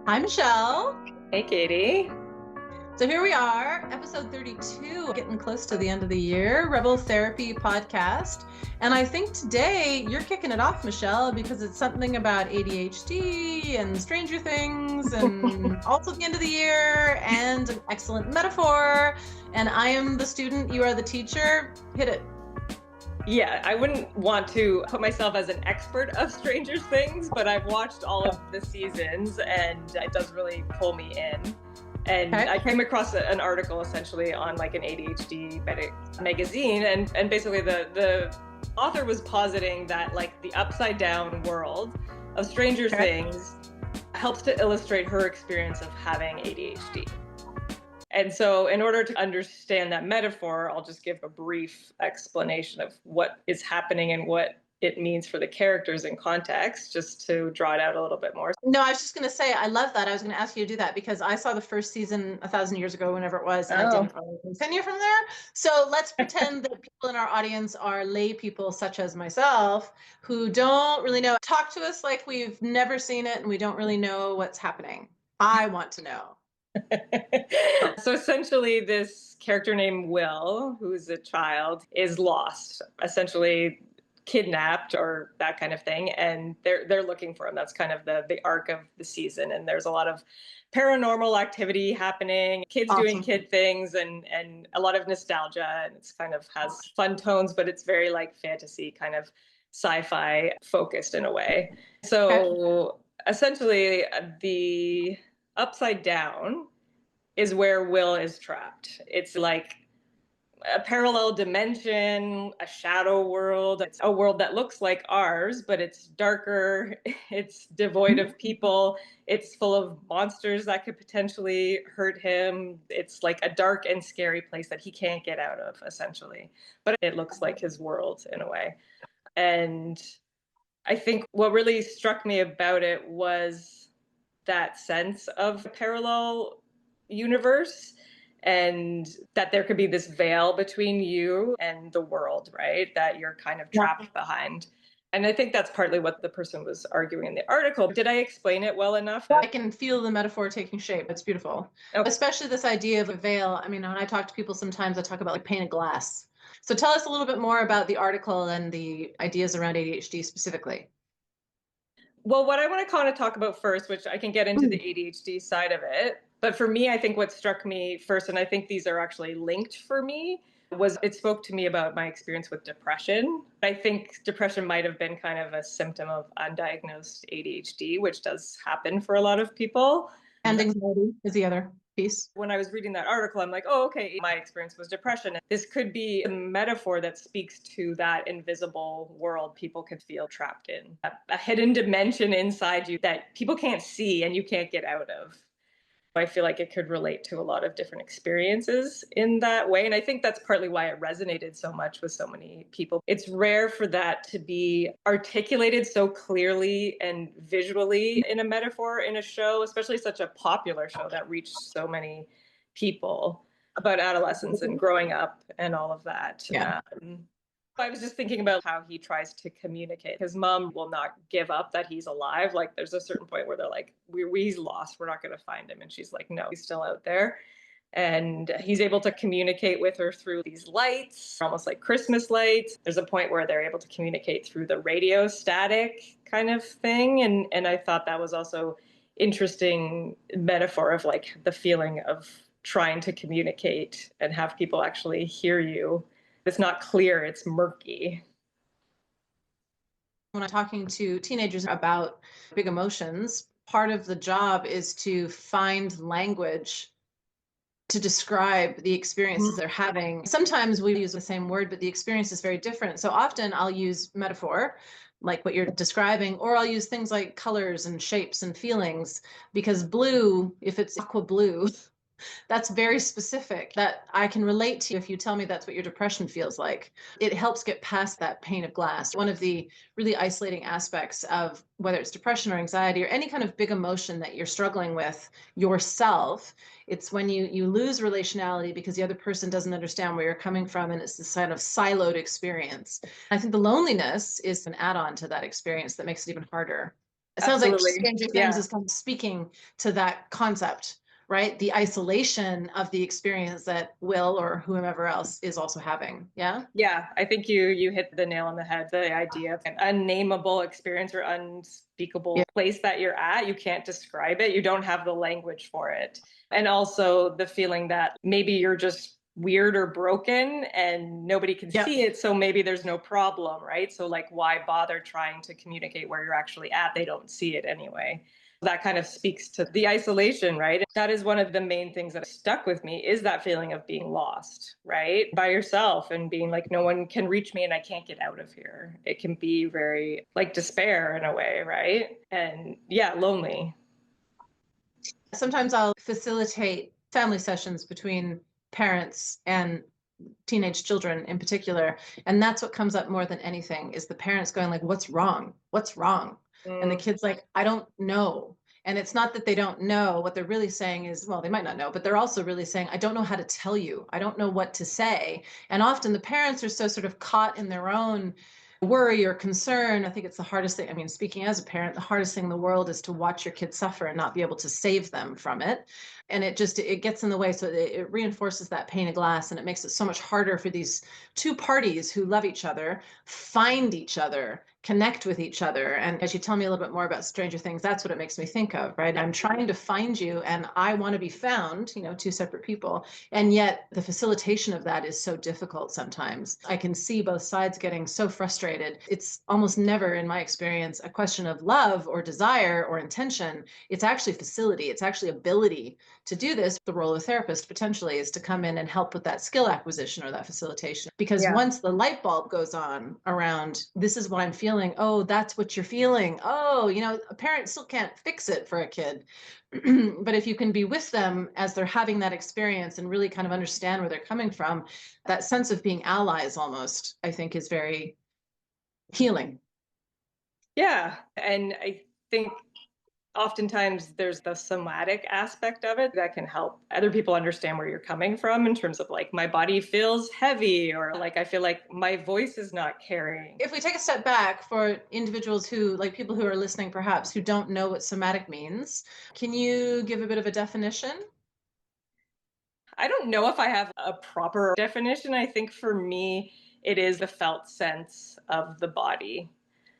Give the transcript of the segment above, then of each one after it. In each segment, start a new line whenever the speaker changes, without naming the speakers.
Hi, Michelle.
Hey, Katie.
So here we are, episode 32, getting close to the end of the year, Rebel Therapy podcast. And I think today you're kicking it off, Michelle, because it's something about ADHD and Stranger Things and also the end of the year and an excellent metaphor. And I am the student, you are the teacher. Hit it.
Yeah, I wouldn't want to put myself as an expert of Stranger Things, but I've watched all of the seasons and it does really pull me in. And
Okay.
I came across an article essentially on like an ADHD magazine, and basically the author was positing that like the upside down world of Stranger
Okay.
Things helps to illustrate her experience of having ADHD. And so, in order to understand that metaphor, I'll just give a brief explanation of what is happening and what it means for the characters in context, just to draw it out a little bit more.
No, I was just going to say, I love that. I was going to ask you to do that because I saw the first season 1,000 years ago, whenever it was, and I
Oh,
didn't really continue from there. So let's pretend that people in our audience are lay people such as myself who don't really know. Talk to us like we've never seen it and we don't really know what's happening. I want to know.
so essentially, this character named Will, who's a child, is lost, essentially kidnapped or that kind of thing, and they're looking for him. That's kind of the arc of the season, and there's a lot of paranormal activity happening, kids doing
Awesome.
kid things, and a lot of nostalgia, and it's kind of has fun tones, but it's very like fantasy kind of sci-fi focused in a way.
Okay.
So essentially, the upside down is where Will is trapped. It's like a parallel dimension, a shadow world. It's a world that looks like ours, but it's darker, it's devoid of people, it's full of monsters that could potentially hurt him. It's like a dark and scary place that he can't get out of, essentially. But it looks like his world in a way. And I think what really struck me about it was that sense of parallel universe, and that there could be this veil between you and the world, right? That you're kind of
Yeah.
trapped behind. And I think that's partly what the person was arguing in the article. Did I explain it well enough?
I can feel the metaphor taking shape. It's beautiful.
Okay.
Especially this idea of a veil. I mean, when I talk to people, sometimes I talk about like painted glass. So tell us a little bit more about the article and the ideas around ADHD specifically.
Well, what I want to kind of talk about first, which I can get into the ADHD side of it, but for me, I think what struck me first, and I think these are actually linked for me, was it spoke to me about my experience with depression. I think depression might have been kind of a symptom of undiagnosed ADHD, which does happen for a lot of people.
And anxiety is the other piece.
When I was reading that article, I'm like, oh, okay, my experience was depression. This could be a metaphor that speaks to that invisible world people could feel trapped in, a hidden dimension inside you that people can't see and you can't get out of. I feel like it could relate to a lot of different experiences in that way. And I think that's partly why it resonated so much with so many people. It's rare for that to be articulated so clearly and visually in a metaphor in a show, especially such a popular show that reached so many people about adolescence and growing up and all of that.
Yeah.
I was just thinking about how he tries to communicate. His mom will not give up that he's alive. Like there's a certain point where they're like, he's lost. We're not going to find him. And she's like, no, he's still out there. And he's able to communicate with her through these lights, almost like Christmas lights. There's a point where they're able to communicate through the radio static kind of thing. And I thought that was also interesting metaphor of like the feeling of trying to communicate and have people actually hear you. It's not clear, it's murky.
When I'm talking to teenagers about big emotions, part of the job is to find language to describe the experiences they're having. Sometimes we use the same word, but the experience is very different. So often I'll use metaphor, like what you're describing, or I'll use things like colors and shapes and feelings, because blue, if it's aqua blue, that's very specific that I can relate to if you tell me that's what your depression feels like. It helps get past that pane of glass. One of the really isolating aspects of whether it's depression or anxiety or any kind of big emotion that you're struggling with yourself, it's when you lose relationality because the other person doesn't understand where you're coming from, and it's this kind of siloed experience. I think the loneliness is an add-on to that experience that makes it even harder. It sounds like
Absolutely.
Stranger Things
Yeah.
is kind of speaking to that concept, right? The isolation of the experience that Will or whomever else is also having. Yeah.
Yeah, I think you hit the nail on the head. The idea of an unnameable experience or
Yeah.
unspeakable place that you're at, you can't describe it. You don't have the language for it. And also the feeling that maybe you're just weird or broken and nobody can
Yep.
see it, so maybe there's no problem, right? So like why bother trying to communicate where you're actually at? They don't see it anyway. That kind of speaks to the isolation, right? That is one of the main things that stuck with me is that feeling of being lost, right? By yourself and being like, no one can reach me and I can't get out of here. It can be very like despair in a way, right? And yeah, lonely.
Sometimes I'll facilitate family sessions between parents and teenage children in particular, and that's what comes up more than anything is the parents going like, what's wrong, what's wrong, and the
Mm,
kids like, I don't know. And it's not that they don't know. What they're really saying is, well, they might not know, but they're also really saying, I don't know how to tell you, I don't know what to say. And often the parents are so sort of caught in their own worry or concern. I think it's the hardest thing. I mean, speaking as a parent, the hardest thing in the world is to watch your kids suffer and not be able to save them from it. And it gets in the way. So it reinforces that pane of glass, and it makes it so much harder for these two parties who love each other, find each other, connect with each other. And as you tell me a little bit more about Stranger Things, that's what it makes me think of, right? I'm trying to find you and I want to be found, two separate people. And yet the facilitation of that is so difficult sometimes. I can see both sides getting so frustrated. It's almost never, in my experience, a question of love or desire or intention. It's actually facility. It's actually ability to do this. The role of a therapist potentially is to come in and help with that skill acquisition or that facilitation. Because
yeah.
once the light bulb goes on around, this is what I'm feeling. Oh, that's what you're feeling. Oh, a parent still can't fix it for a kid. But if you can be with them as they're having that experience and really kind of understand where they're coming from, that sense of being allies almost, I think, is very healing.
Yeah. And I think oftentimes there's the somatic aspect of it that can help other people understand where you're coming from in terms of like my body feels heavy or like I feel like my voice is not carrying.
If we take a step back for individuals who, like people who are listening perhaps, who don't know what somatic means, can you give a bit of a definition?
I don't know if I have a proper definition. I think for me, it is the felt sense of the body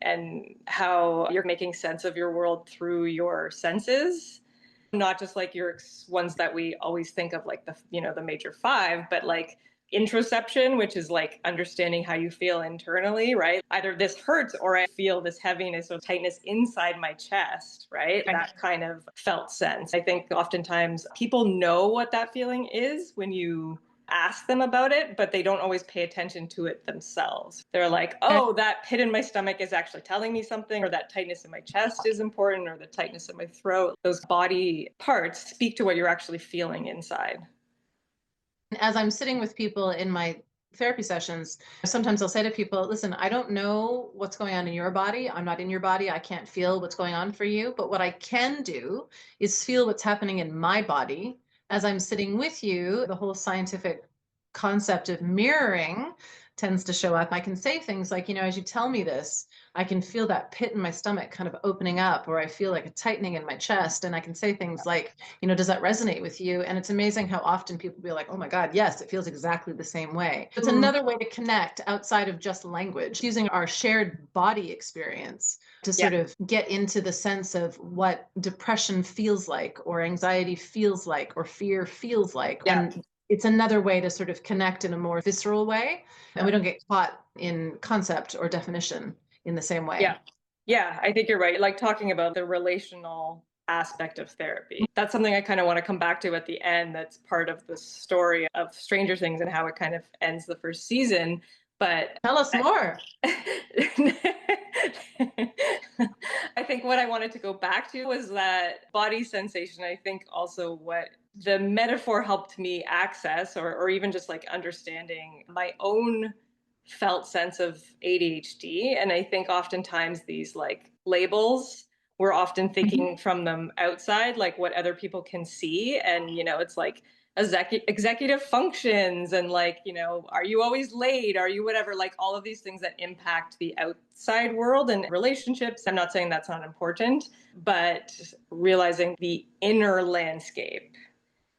and how you're making sense of your world through your senses, not just like your ones that we always think of like the major five, but like introception, which is like understanding how you feel internally, right? Either this hurts or I feel this heaviness or tightness inside my chest, right? That kind of felt sense. I think oftentimes people know what that feeling is when you ask them about it, but they don't always pay attention to it themselves. They're like, oh, that pit in my stomach is actually telling me something, or that tightness in my chest is important, or the tightness in my throat. Those body parts speak to what you're actually feeling inside.
As I'm sitting with people in my therapy sessions, sometimes I'll say to people, listen, I don't know what's going on in your body. I'm not in your body. I can't feel what's going on for you. But what I can do is feel what's happening in my body as I'm sitting with you. The whole scientific concept of mirroring tends to show up. I can say things like, as you tell me this, I can feel that pit in my stomach kind of opening up, or I feel like a tightening in my chest. And I can say things like, does that resonate with you? And it's amazing how often people be like, oh my God, yes, it feels exactly the same way. It's another way to connect outside of just language, using our shared body experience to
Yeah.
sort of get into the sense of what depression feels like, or anxiety feels like, or fear feels like.
Yeah.
And it's another way to sort of connect in a more visceral way. And we don't get caught in concept or definition in the same way.
Yeah. Yeah, I think you're right. Like talking about the relational aspect of therapy. That's something I kind of want to come back to at the end. That's part of the story of Stranger Things and how it kind of ends the first season. But
Tell us more.
I think what I wanted to go back to was that body sensation. I think also what the metaphor helped me access, or even just like understanding my own felt sense of ADHD. And I think oftentimes these like labels, we're often thinking from them outside, like what other people can see. And, it's like executive functions and like, are you always late? Are you whatever? Like all of these things that impact the outside world and relationships. I'm not saying that's not important, but realizing the inner landscape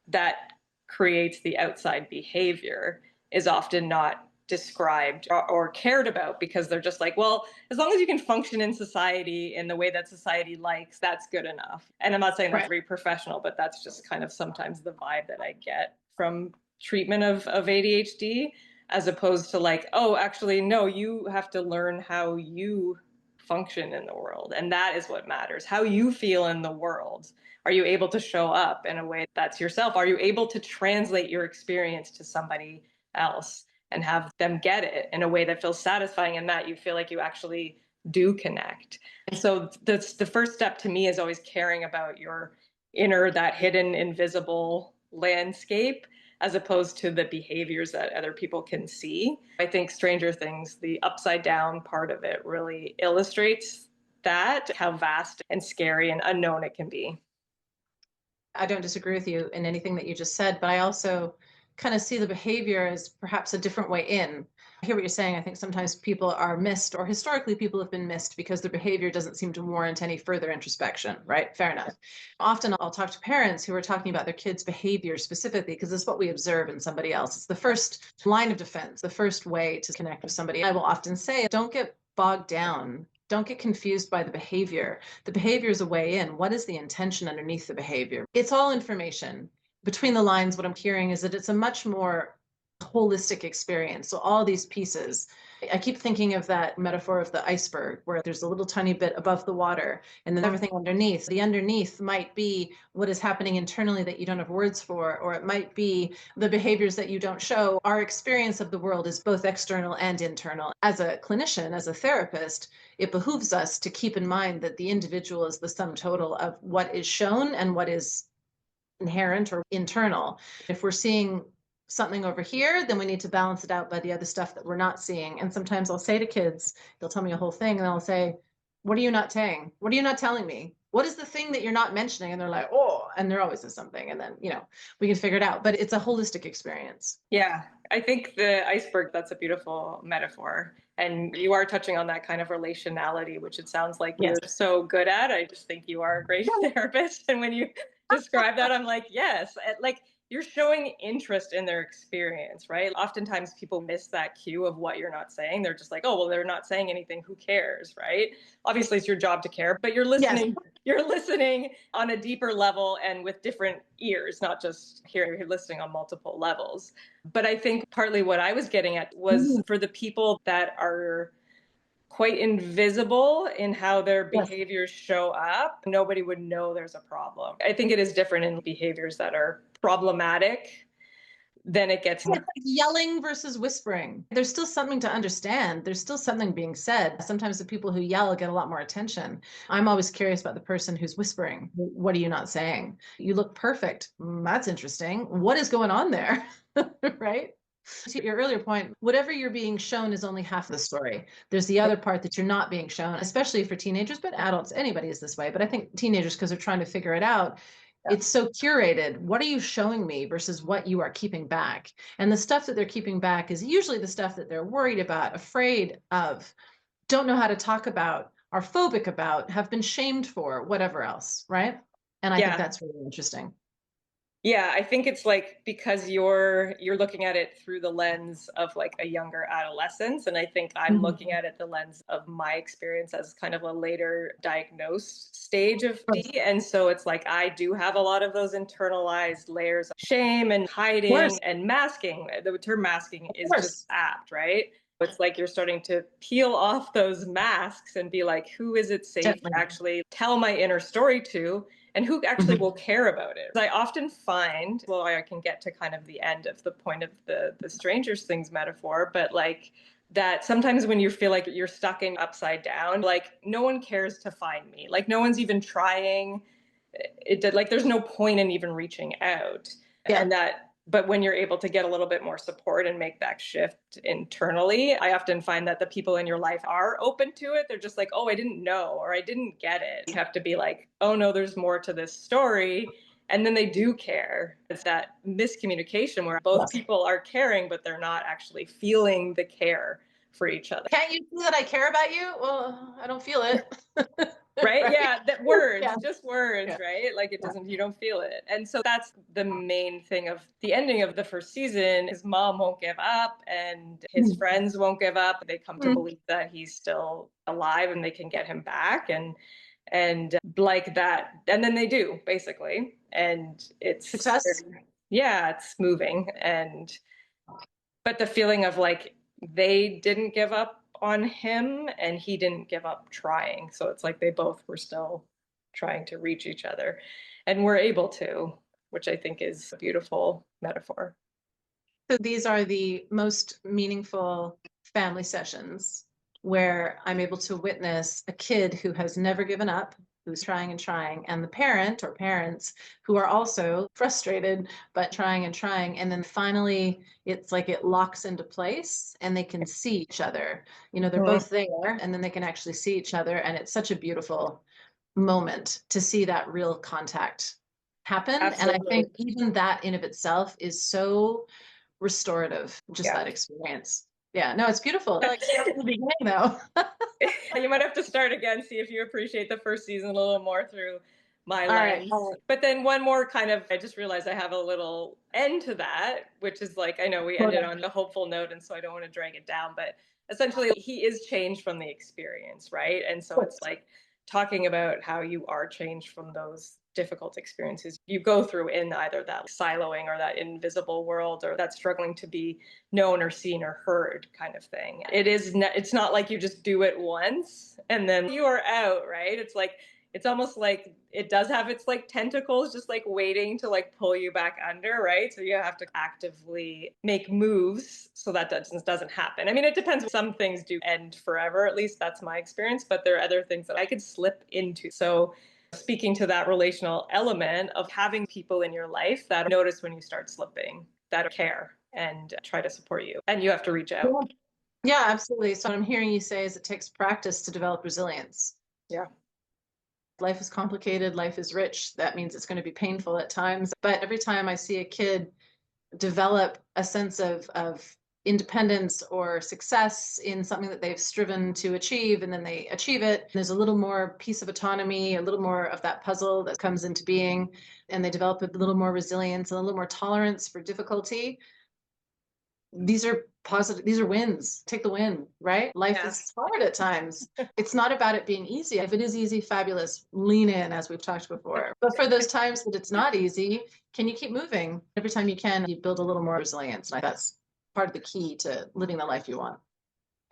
that creates the outside behavior is often not described or cared about because they're just like, well, as long as you can function in society in the way that society likes, that's good enough. And I'm not saying that's
Right.
very professional, but that's just kind of sometimes the vibe that I get from treatment of ADHD, as opposed to like, oh, actually, no, you have to learn how you function in the world. And that is what matters, how you feel in the world. Are you able to show up in a way that's yourself? Are you able to translate your experience to somebody else and have them get it in a way that feels satisfying and that you feel like you actually do connect? And so that's the first step to me, is always caring about your inner, that hidden, invisible landscape, as opposed to the behaviors that other people can see. I think Stranger Things, the upside down part of it, really illustrates that, how vast and scary and unknown it can be.
I don't disagree with you in anything that you just said, but I also kind of see the behavior as perhaps a different way in. I hear what you're saying. I think sometimes people are missed, or historically people have been missed because their behavior doesn't seem to warrant any further introspection, right? Fair enough. Often I'll talk to parents who are talking about their kids' behavior specifically because it's what we observe in somebody else. It's the first line of defense, the first way to connect with somebody. I will often say, don't get bogged down. Don't get confused by the behavior. The behavior is a way in. What is the intention underneath the behavior? It's all information. Between the lines, what I'm hearing is that it's a much more holistic experience. So all these pieces, I keep thinking of that metaphor of the iceberg, where there's a little tiny bit above the water and then everything underneath. The underneath might be what is happening internally that you don't have words for, or it might be the behaviors that you don't show. Our experience of the world is both external and internal. As a clinician, as a therapist, it behooves us to keep in mind that the individual is the sum total of what is shown and what is inherent or internal. If we're seeing something over here, then we need to balance it out by the other stuff that we're not seeing. And sometimes I'll say to kids, they'll tell me a whole thing and I'll say, what are you not saying? What are you not telling me? What is the thing that you're not mentioning? And they're like, oh, and there always is something. And then, we can figure it out. But it's a holistic experience.
Yeah, I think the iceberg, that's a beautiful metaphor. And you are touching on that kind of relationality, which it sounds like
Yes.
you're so good at. I just think you are a great therapist. And when you describe that, I'm like, yes, like you're showing interest in their experience, right? Oftentimes people miss that cue of what you're not saying. They're just like, oh, well, they're not saying anything. Who cares, right? Obviously, it's your job to care, but you're listening. Yes. You're listening on a deeper level and with different ears, not just here. You're listening on multiple levels. But I think partly what I was getting at was for the people that are quite invisible in how their behaviors show up, nobody would know there's a problem. I think it is different in behaviors that are problematic. Then it gets
like yelling versus whispering. There's still something to understand. There's still something being said. Sometimes the people who yell get a lot more attention. I'm always curious about the person who's whispering. What are you not saying? You look perfect. That's interesting. What is going on there? Right? To your earlier point, whatever you're being shown is only half the story. There's the other part that you're not being shown, especially for teenagers, but adults, anybody is this way. But I think teenagers, because they're trying to figure it out, it's so curated. What are you showing me versus what you are keeping back? And the stuff that they're keeping back is usually the stuff that they're worried about, afraid of, don't know how to talk about, are phobic about, have been shamed for, whatever else, right? And I think that's really interesting.
Yeah, I think it's like because you're looking at it through the lens of like a younger adolescence, and I think I'm looking at it the lens of my experience as kind of a later diagnosed stage of D. And so it's like I do have a lot of those internalized layers of shame and hiding and masking. The term masking is just apt, right? It's like you're starting to peel off those masks and be like, who is it safe to actually tell my inner story to? And who actually will care about it? I often find, well, I can get to kind of the end of the point of the Stranger Things metaphor, but like that sometimes when you feel like you're stuck in upside down, like no one cares to find me. Like no one's even trying. Like there's no point in even reaching out. Yeah. And that, but when you're able to get a little bit more support and make that shift internally, I often find that the people in your life are open to it. They're just like, oh, I didn't know, or I didn't get it. You have to be like, oh no, there's more to this story. And then they do care. It's that miscommunication where both
Yes.
people are caring, but they're not actually feeling the care for each other.
Can't you see that I care about you? Well, I don't feel it.
Right?
Right?
Yeah, that words,
Yeah.
just words,
Yeah.
right? Like it
Yeah.
doesn't, you don't feel it. And so that's the main thing of the ending of the first season. His mom won't give up and his friends won't give up. They come to believe that he's still alive and they can get him back and like that. And then they do, basically. And it's
Success.
yeah, it's moving. And but the feeling of like they didn't give up on him and he didn't give up trying. So it's like they both were still trying to reach each other and were able to, which I think is a beautiful metaphor.
So these are the most meaningful family sessions where I'm able to witness a kid who has never given up, who's trying and trying, and the parent or parents who are also frustrated, but trying and trying. And then finally, it's like it locks into place and they can see each other. You know, they're both there and then they can actually see each other. And it's such a beautiful moment to see that real contact happen.
Absolutely.
And I think even that in of itself is so restorative, just that experience. Yeah, no, it's beautiful. I like start from the beginning though.
You might have to start again, see if you appreciate the first season a little more through my
All
lens.
right.
But then one more kind of, I just realized I have a little end to that, which is like, I know we ended on a hopeful note, and so I don't want to drag it down, but essentially he is changed from the experience, right? And so it's like talking about how you are changed from those difficult experiences you go through in either that siloing or that invisible world or that struggling to be known or seen or heard kind of thing. It's not like you just do it once and then you are out, right? It's like it's almost like it does have its like tentacles just like waiting to like pull you back under, right? So you have to actively make moves so that doesn't happen. I mean, it depends. Some things do end forever, at least that's my experience, but there are other things that I could slip into. So speaking to that relational element of having people in your life that notice when you start slipping, that care and try to support you. And you have to reach out.
Yeah, absolutely. So what I'm hearing you say is it takes practice to develop resilience.
Yeah.
Life is complicated, life is rich. That means it's going to be painful at times. But every time I see a kid develop a sense of independence or success in something that they've striven to achieve, and then they achieve it, there's a little more piece of autonomy, a little more of that puzzle that comes into being, and they develop a little more resilience and a little more tolerance for difficulty. These are positive, these are wins. Take the win, right? Life is hard at times. It's not about it being easy. If it is easy, fabulous, lean in, as we've talked before. But for those times that it's not easy, can you keep moving? Every time you can, you build a little more resilience. And that's part of the key to living the life you want.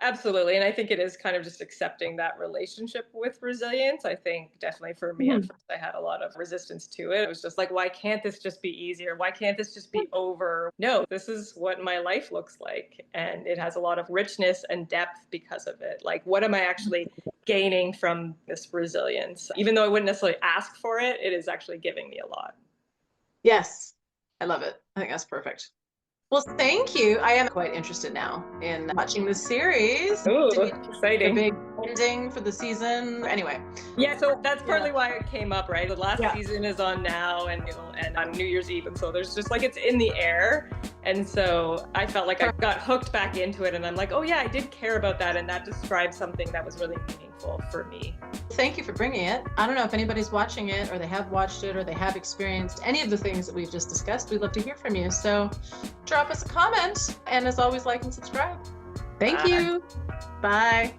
Absolutely. And I think it is kind of just accepting that relationship with resilience. I think definitely for me at first, I had a lot of resistance to it. It was just like, why can't this just be easier? Why can't this just be over? No, this is what my life looks like. And it has a lot of richness and depth because of it. Like, what am I actually gaining from this resilience? Even though I wouldn't necessarily ask for it, it is actually giving me a lot.
Yes, I love it. I think that's perfect. Well, thank you. I am quite interested now in watching this series.
Ooh,
A
exciting.
big ending for the season. Anyway.
Yeah, so that's partly why it came up, right? The last
Yeah.
season is on now and it'll end on New Year's Eve. And so there's just like, it's in the air. And so I felt like I got hooked back into it and I'm like, oh yeah, I did care about that. And that describes something that was really meaningful for me.
Thank you for bringing it. I don't know if anybody's watching it or they have watched it or they have experienced any of the things that we've just discussed. We'd love to hear from you. So drop us a comment and as always, like and subscribe. Thank you. Bye.